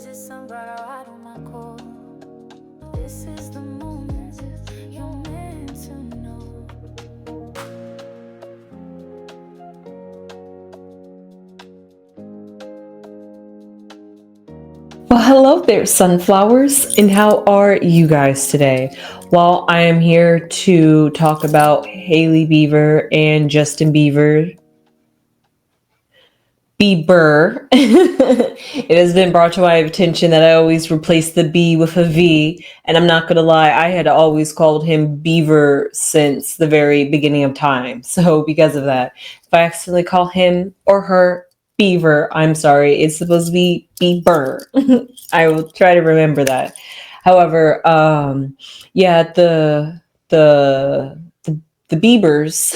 visit some brother out on my call. This is the moment you're meant to know. Well, hello there, sunflowers, and how are you guys today? Well, I am here to talk about Hailey Bieber and Justin Bieber. It has been brought to my attention that I always replace the B with a V, and I'm not gonna lie, I had always called him Beaver since the very beginning of time. So, because of that, if I accidentally call him or her Beaver, I'm sorry, it's supposed to be Bieber. I will try to remember that. However, yeah, the the Biebers.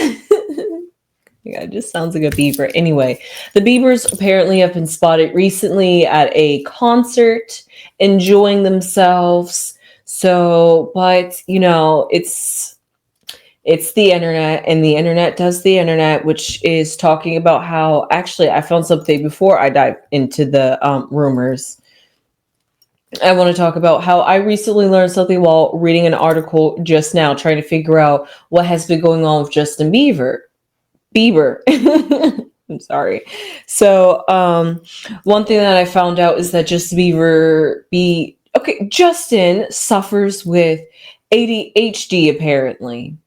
Yeah, it just sounds like a beaver. Anyway, the Biebers apparently have been spotted recently at a concert, enjoying themselves. So, but it's the internet, and the internet does the internet, which is talking about how actually I found something before I dive into the rumors. I want to talk about how I recently learned something while reading an article just now, trying to figure out what has been going on with Justin Bieber. I'm sorry. So, one thing that I found out is that Justin suffers with ADHD apparently.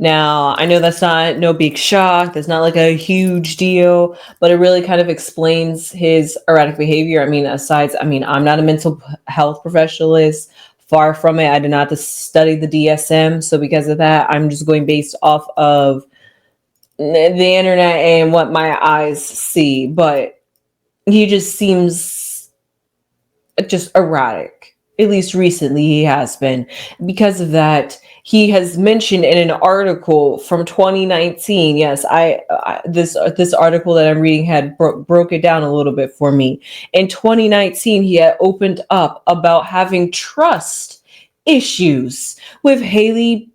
Now, I know that's not no big shock. That's not like a huge deal, but it really kind of explains his erratic behavior. I'm not a mental health professionalist. Far from it. I did not study the DSM. So because of that, I'm just going based off of the internet and what my eyes see. But he just seems just erratic. At least recently he has been. Because of that, he has mentioned in an article from 2019. Yes, this article that I'm reading had broke it down a little bit for me. In 2019, he had opened up about having trust issues with Hailey,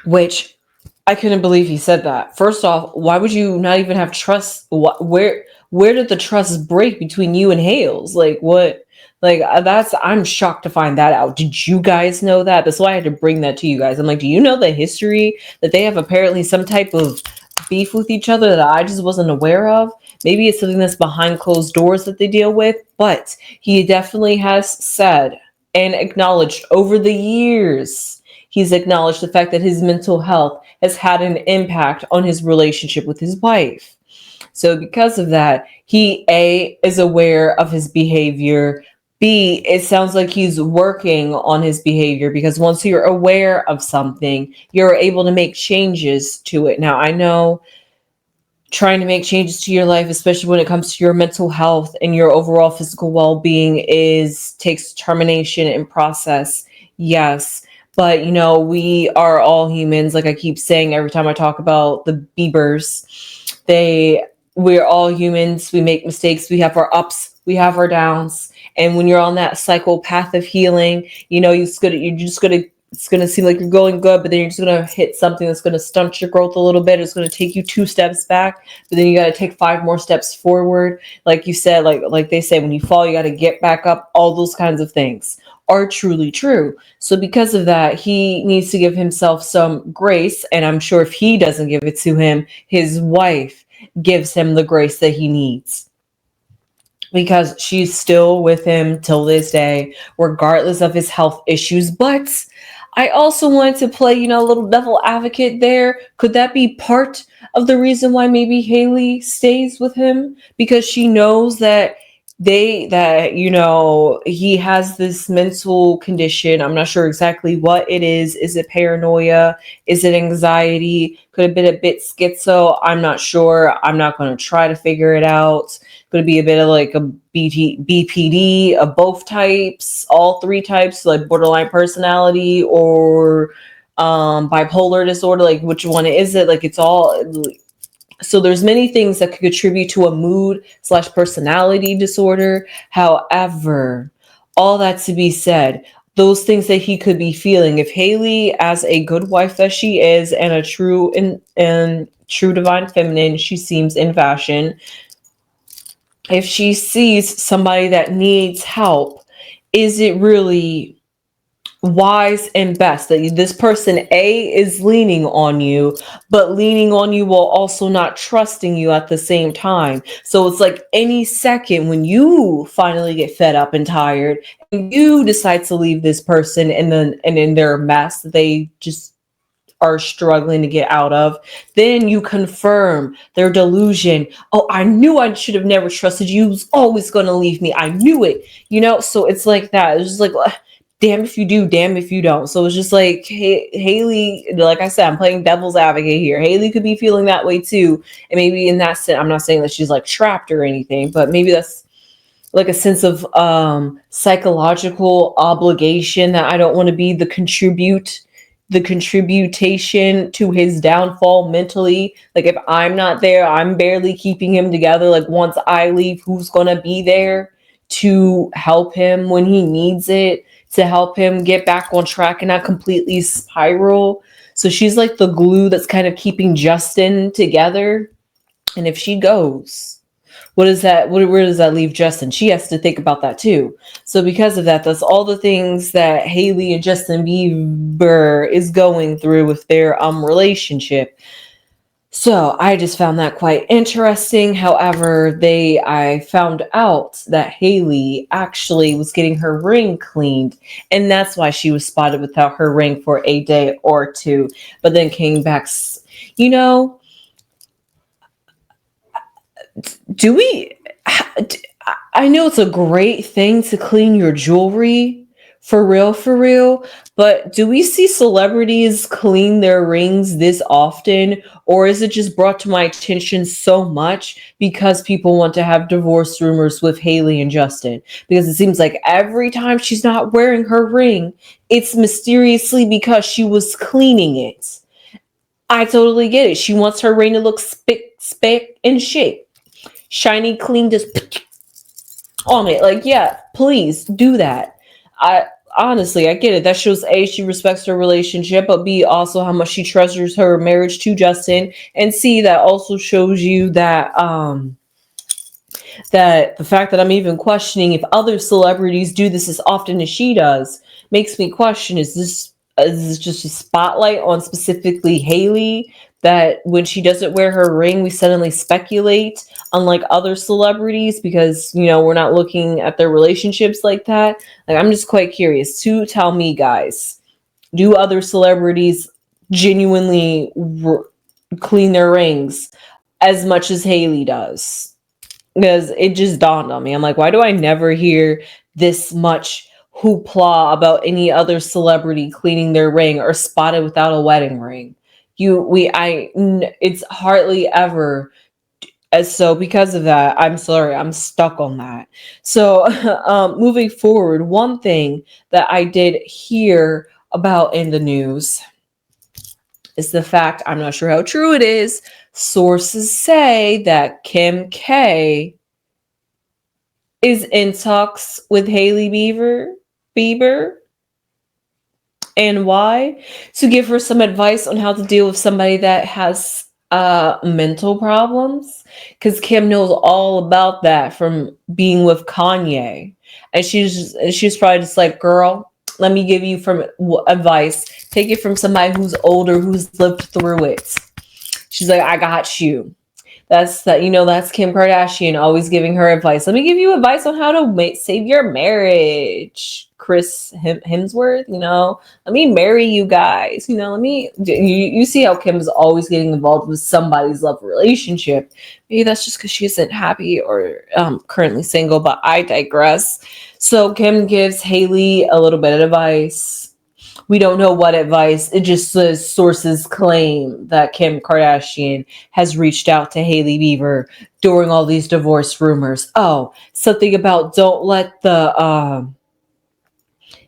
which I couldn't believe he said that. First off, why would you not even have trust? Where did the trust break between you and Hales? Like what? Like that's I'm shocked to find that out. Did you guys know that? That's why I had to bring that to you guys. I'm like, do you know the history that they have apparently some type of beef with each other that I just wasn't aware of? Maybe it's something that's behind closed doors that they deal with, but he definitely has said and acknowledged over the years. He's acknowledged the fact that his mental health has had an impact on his relationship with his wife. So because of that, he A is aware of his behavior. B, it sounds like he's working on his behavior because once you're aware of something, you're able to make changes to it. Now, I know trying to make changes to your life, especially when it comes to your mental health and your overall physical well-being, is takes determination and process. Yes. But we are all humans. Like I keep saying every time I talk about the Biebers, we're all humans. We make mistakes. We have our ups. We have our downs. And when you're on that cycle path of healing, it's gonna seem like you're going good, but then you're just gonna hit something that's gonna stunt your growth a little bit. It's gonna take you 2 steps back, but then you gotta take 5 more steps forward. Like you said, like they say, when you fall, you gotta get back up. All those kinds of things are truly true. So because of that, he needs to give himself some grace. And I'm sure if he doesn't give it to him, his wife gives him the grace that he needs. Because she's still with him till this day, regardless of his health issues. But I also wanted to play, a little devil advocate there. Could that be part of the reason why maybe Hailey stays with him? Because she knows that he has this mental condition. I'm not sure exactly what it is. Is it paranoia? Is it anxiety? Could have been a bit schizo. I'm not sure. I'm not going to try to figure it out. Could it be a bit of like a BPD of both types, all 3 types, like borderline personality or bipolar disorder? Like which one is it? Like it's all. So there's many things that could contribute to a mood/personality disorder. However, all that to be said, those things that he could be feeling, if Hailey, as a good wife that she is, and a true and true divine feminine she seems in fashion, if she sees somebody that needs help, is it really wise and best that this person A is leaning on you, but leaning on you while also not trusting you at the same time? So it's like any second when you finally get fed up and tired and you decide to leave this person, and in their mess they just are struggling to get out of, then you confirm their delusion. Oh, I knew I should have never trusted you. You was always going to leave me. I knew it. So it's like that. It's just like, damn if you do, damn if you don't. So it's just like, hey, Haley, like I said, I'm playing devil's advocate here. Haley could be feeling that way too. And maybe in that sense, I'm not saying that she's like trapped or anything, but maybe that's like a sense of psychological obligation that I don't want to be the contribution to his downfall mentally. Like if I'm not there, I'm barely keeping him together. Like once I leave, who's gonna be there to help him when he needs it, to help him get back on track and not completely spiral? So she's like the glue that's kind of keeping Justin together. And if she goes, what is that? Where does that leave Justin? She has to think about that too. So because of that, that's all the things that Haley and Justin Bieber is going through with their relationship. So I just found that quite interesting. However, I found out that Haley actually was getting her ring cleaned, and that's why she was spotted without her ring for a day or two, but then came back. You know, do we I know it's a great thing to clean your jewelry, for real, but do we see celebrities clean their rings this often, or is it just brought to my attention so much because people want to have divorce rumors with Haley and Justin? Because it seems like every time she's not wearing her ring, it's mysteriously because she was cleaning it. I totally get it. She wants her ring to look spick and shape, shiny, clean, just on it. Like, yeah, please do that. I honestly, I get it. That shows A, she respects her relationship, but B, also how much she treasures her marriage to Justin, and C, that also shows you that that the fact that I'm even questioning if other celebrities do this as often as she does makes me question, is this just a spotlight on specifically Haley, that when she doesn't wear her ring we suddenly speculate, unlike other celebrities, because we're not looking at their relationships like that? Like, I'm just quite curious. To tell me, guys, do other celebrities genuinely clean their rings as much as Haley does? Because it just dawned on me. I'm like, why do I never hear this much hoopla about any other celebrity cleaning their ring or spotted without a wedding ring? It's hardly ever. So because of that, I'm sorry, I'm stuck on that. So moving forward, one thing that I did hear about in the news is the fact, I'm not sure how true it is, sources say that Kim K is in talks with Haley Bieber. And why? To give her some advice on how to deal with somebody that has mental problems. Because Kim knows all about that from being with Kanye. And she's probably just like, girl, let me give you advice. Take it from somebody who's older, who's lived through it. She's like, I got you. That's Kim Kardashian always giving her advice. Let me give you advice on how to save your marriage. Chris Hemsworth, let me marry you guys. You see how Kim is always getting involved with somebody's love relationship. Maybe that's just because she isn't happy or currently single, but I digress. So Kim gives Haley a little bit of advice. We don't know what advice. It just says sources claim that Kim Kardashian has reached out to Haley Bieber during all these divorce rumors. Oh, something about don't let the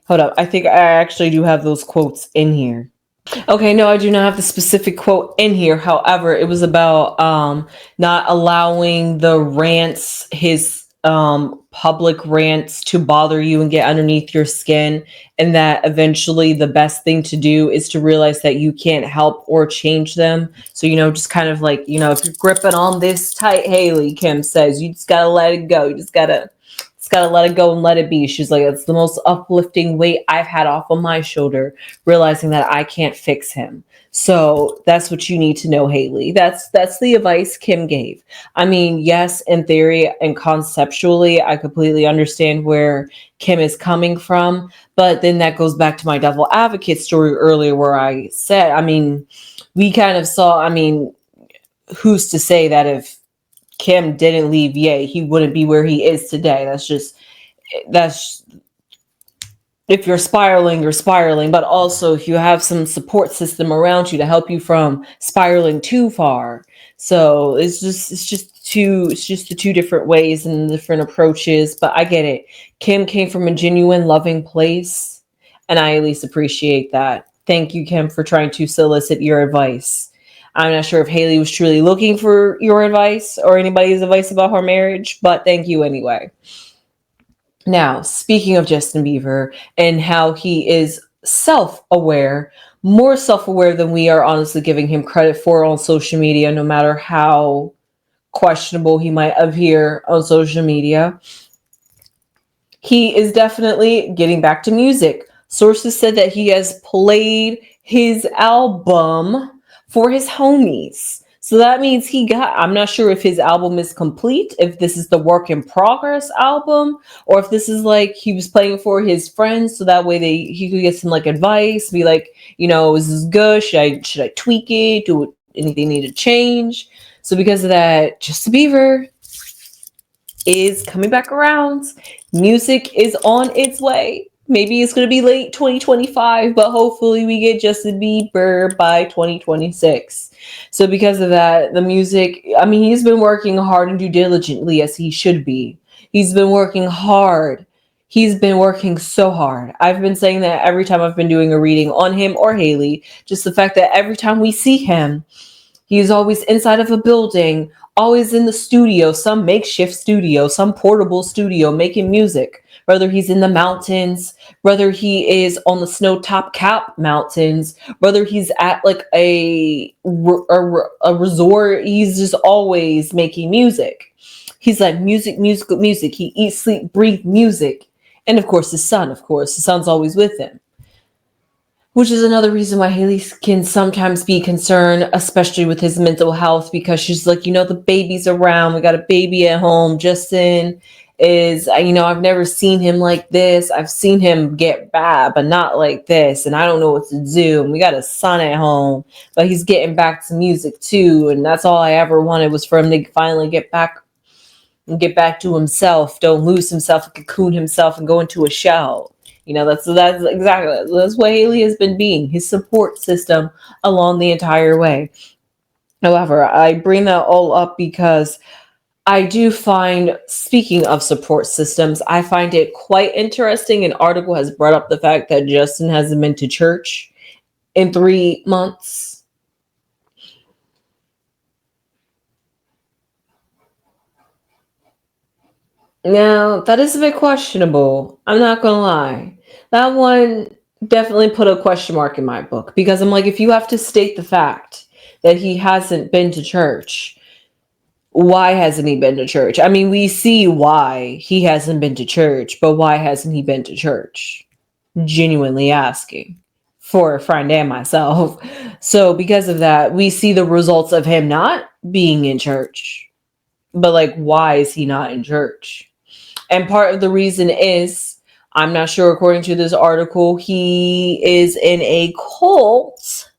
hold up. I think I actually do have those quotes in here. Okay, no, I do not have the specific quote in here. However, it was about not allowing the rants his public rants to bother you and get underneath your skin, and that eventually the best thing to do is to realize that you can't help or change them. So, just kind of like, if you're gripping on this tight, Haley, Kim says, you just gotta let it go. You just gotta let it go and let it be. She's like, it's the most uplifting weight I've had off of my shoulder, realizing that I can't fix him. So that's what you need to know, Haley. That's the advice Kim gave. I mean, yes, in theory and conceptually, I completely understand where Kim is coming from. But then that goes back to my devil advocate story earlier, where I said, I mean, we kind of saw, I mean, who's to say that if Kim didn't leave Ye, he wouldn't be where he is today? That's if you're spiraling, you're spiraling. But also, if you have some support system around you to help you from spiraling too far. So it's just the two different ways and different approaches. But I get it. Kim came from a genuine, loving place, and I at least appreciate that. Thank you, Kim, for trying to solicit your advice. I'm not sure if Haley was truly looking for your advice or anybody's advice about her marriage, but thank you anyway. Now, speaking of Justin Bieber and how he is self aware, more self aware than we are honestly giving him credit for on social media, no matter how questionable he might appear on social media, he is definitely getting back to music. Sources said that he has played his album for his homies. So that means I'm not sure if his album is complete, if this is the work in progress album, or if this is like he was playing for his friends. So that way he could get some like advice, be like, is this good? Should I tweak it? Do anything need to change? So because of that, Justin Bieber is coming back around. Music is on its way. Maybe it's going to be late 2025, but hopefully we get Justin Bieber by 2026. So because of that, the music, I mean, he's been working hard and due diligently as he should be. He's been working hard. He's been working so hard. I've been saying that every time I've been doing a reading on him or Haley, just the fact that every time we see him, he's always inside of a building, always in the studio, some makeshift studio, some portable studio making music. Whether he's in the mountains, whether he is on the snow-top cap mountains, whether he's at like a resort, he's just always making music. He's like music, music, music. He eats, sleep, breathe music. And of course, his son's always with him. Which is another reason why Haley can sometimes be concerned, especially with his mental health, because she's like, the baby's around. We got a baby at home. Justin is, I've never seen him like this. I've seen him get bad, but not like this. And I don't know what to do. And we got a son at home, but he's getting back to music too. And that's all I ever wanted was for him to finally get back to himself. Don't lose himself, cocoon himself, and go into a shell. That's what Haley has been being, his support system along the entire way. However, I bring that all up because I do find, speaking of support systems, I find it quite interesting. An article has brought up the fact that Justin hasn't been to church in 3 months. Now, that is a bit questionable. I'm not going to lie. That one definitely put a question mark in my book, because I'm like, if you have to state the fact that he hasn't been to church, why hasn't he been to church? I mean, we see why he hasn't been to church, but why hasn't he been to church? Genuinely asking for a friend and myself. So because of that, we see the results of him not being in church. But like, why is he not in church? And part of the reason is, I'm not sure, according to this article, he is in a cult.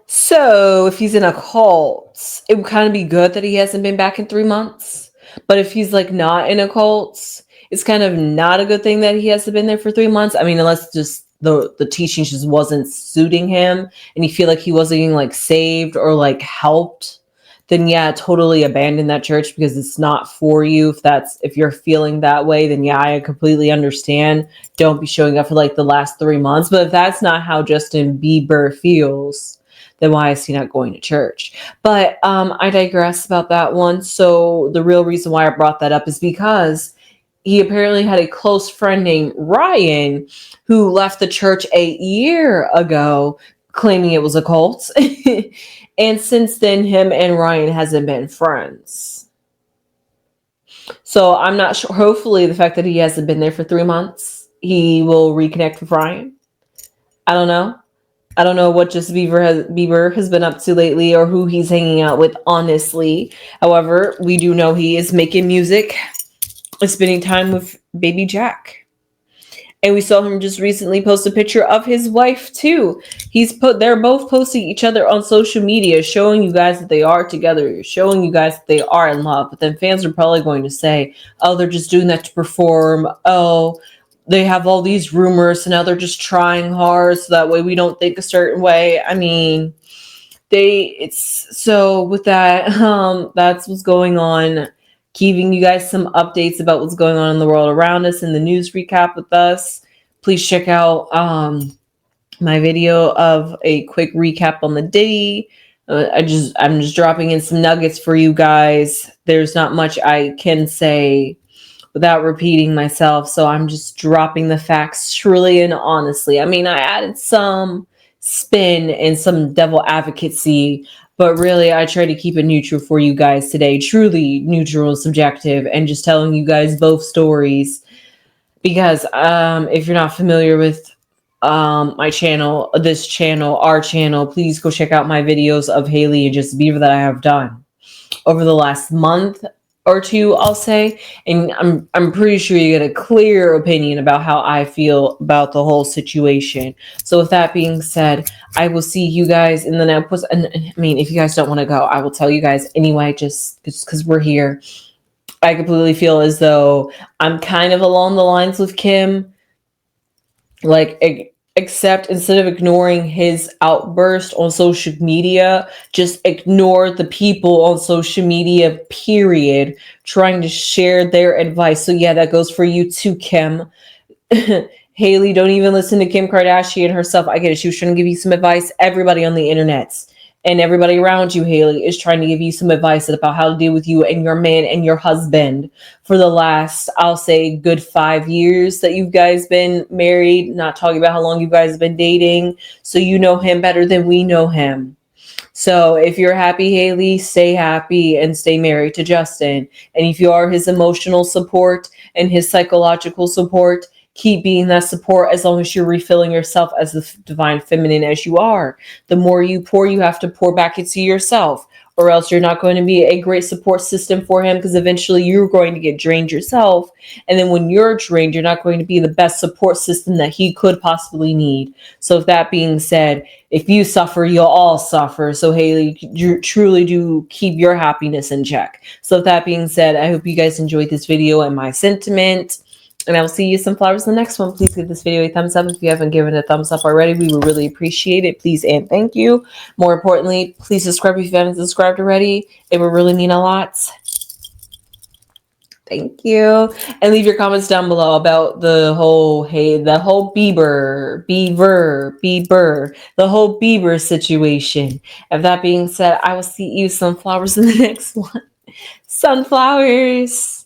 So if he's in a cult, it would kind of be good that he hasn't been back in 3 months. But if he's like not in a cult, it's kind of not a good thing that he hasn't been there for 3 months. I mean, unless just the teaching just wasn't suiting him and you feel like he wasn't getting like saved or like helped, then yeah, totally abandon that church because it's not for you. If you're feeling that way, then yeah, I completely understand. Don't be showing up for like the last 3 months. But if that's not how Justin Bieber feels, then why is he not going to church? But I digress about that one. So the real reason why I brought that up is because he apparently had a close friend named Ryan who left the church a year ago claiming it was a cult. And since then, him and Ryan hasn't been friends. So I'm not sure. Hopefully, the fact that he hasn't been there for 3 months, he will reconnect with Ryan. I don't know. I don't know what just Bieber has been up to lately or who he's hanging out with, honestly. However, we do know he is making music, spending time with baby Jack. And we saw him just recently post a picture of his wife too. They're both posting each other on social media, showing you guys that they are together, showing you guys that they are in love. But then fans are probably going to say, oh, they're just doing that to perform. Oh, they have all these rumors, so now they're just trying hard so that way we don't think a certain way. I mean, with that, that's what's going on. Giving you guys some updates about what's going on in the world around us in the news recap with us. Please check out my video of a quick recap on the day. I'm just dropping in some nuggets for you guys. There's not much I can say without repeating myself, so I'm just dropping the facts truly and honestly. I mean, I added some spin and some devil advocacy, but really I try to keep it neutral for you guys today, truly neutral and subjective, and just telling you guys both stories. Because if you're not familiar with my channel, our channel, please go check out my videos of Haley and Just Bieber that I have done over the last month or two, I'll say, and I'm pretty sure you get a clear opinion about how I feel about the whole situation. So with that being said, I will see you guys in the next. And I mean, if you guys don't want to go, I will tell you guys anyway, just because we're here. I completely feel as though I'm kind of along the lines with Kim, like, except instead of ignoring his outburst on social media, just ignore the people on social media, period, trying to share their advice. So yeah, that goes for you too, Kim. Haley, don't even listen to Kim Kardashian herself. I get it. She was trying to give you some advice. Everybody on the internet and everybody around you, Haley, is trying to give you some advice about how to deal with you and your man and your husband for the last, I'll say, good 5 years that you guys been married, not talking about how long you guys have been dating. So you know him better than we know him. So if you're happy, Haley, stay happy and stay married to Justin. And if you are his emotional support and his psychological support, keep being that support as long as you're refilling yourself as the divine feminine as you are. The more you pour, you have to pour back into yourself, or else you're not going to be a great support system for him, because eventually you're going to get drained yourself. And then when you're drained, you're not going to be the best support system that he could possibly need. So with that being said, if you suffer, you'll all suffer. So Haley, you truly do keep your happiness in check. So with that being said, I hope you guys enjoyed this video and my sentiment. And I will see you some flowers in the next one. Please give this video a thumbs up if you haven't given it a thumbs up already. We would really appreciate it. Please and thank you. More importantly, please subscribe if you haven't subscribed already. It would really mean a lot. Thank you. And leave your comments down below about the whole Bieber, the whole Bieber situation. If that being said, I will see you some flowers in the next one. Sunflowers.